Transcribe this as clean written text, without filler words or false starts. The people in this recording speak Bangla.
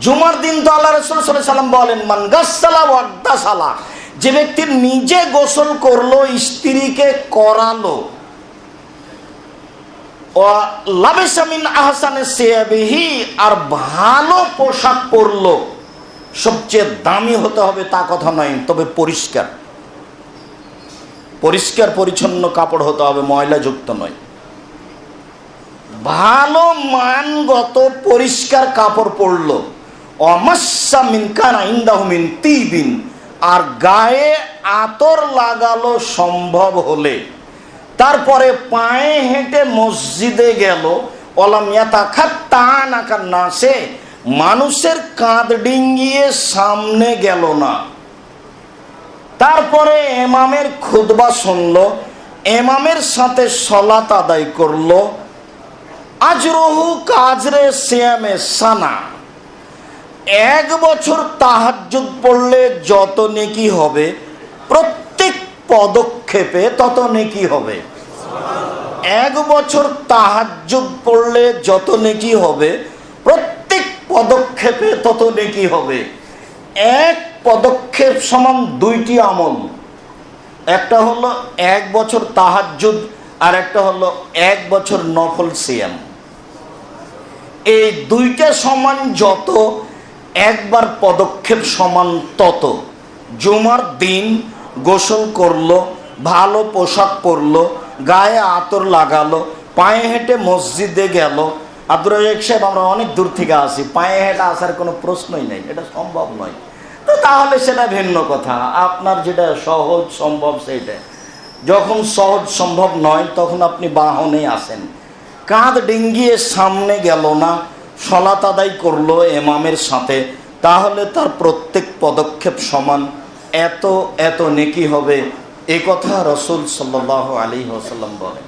জুমার দিন তো আল্লাহ রাসূল সাল্লাল্লাহু আলাইহি সাল্লাম বলেন, মান গাসসালা ওয়াগতাসালা, যে ব্যক্তি নিজে গোসল করলো, স্ত্রীকে করালো, ও লাবিসা মিন আহসানি সিয়াবিহি, আর ভালো পোশাক পরলো, সবচেয়ে দামি হতে হবে তা কথা নয়, তবে পরিষ্কার পরিষ্কার পরিচ্ছন্ন কাপড় হতে হবে, ময়লাযুক্ত নয়, ভালো মানগত পরিষ্কার কাপড় পরলো, অমাস্সা মিন কানা ইনদাহু মিন তিবিন, আর গায়ে আতর লাগালো সম্ভব হলে, তারপরে পায়ে হেঁটে মসজিদে গেল, ওলাম ইয়াতাখাত্তানাকা নাসে, মানুষের কাঁধ ডিঙ্গিয়ে সামনে গেল না, তারপরে ইমামের খুতবা শুনলো, ইমামের সাথে সালাত আদায় করলো, আজরুহু কাজরে সিয়ামে সানা, 1 বছর তাহাজ্জুদ পড়লে যত নেকি হবে, প্রত্যেক পদক্ষেপে তত নেকি হবে। 1 বছর তাহাজ্জুদ পড়লে যত নেকি হবে, প্রত্যেক পদক্ষেপে তত নেকি হবে। এক পদক্ষেপ সমান 2টি আমল, একটা হলো 1 বছর তাহাজ্জুদ, আর একটা হলো 1 বছর নফল সিয়াম। এই 2টা সমান যত, একবার পদক্ষেপ সমান তত। জুমার দিন গোসল করলো, ভালো পোশাক পরলো, গায়ে আতর লাগালো, পায়ে হেঁটে মসজিদে গেল। আব্দুর রাজ্জাক সাহেব, আমরা অনেক দূর থেকে আসি, পায়ে হেঁটে আসার কোনো প্রশ্নই নেই, এটা সম্ভব নয়। তো তাহলে সেটা ভিন্ন কথা, আপনার যেটা সহজ সম্ভব সেইটা। যখন সহজ সম্ভব নয় তখন আপনি বাহনে আসেন, কাঁধ ডিঙ্গিয়ে সামনে গেল না, সালাত আদায় করলো ইমামের সাথে, তাহলে তার প্রত্যেক পদক্ষেপ সমান, এত এত নেকি হবে, এ কথা রাসূল সাল্লাল্লাহু আলাইহি ওয়াসাল্লাম বলেন।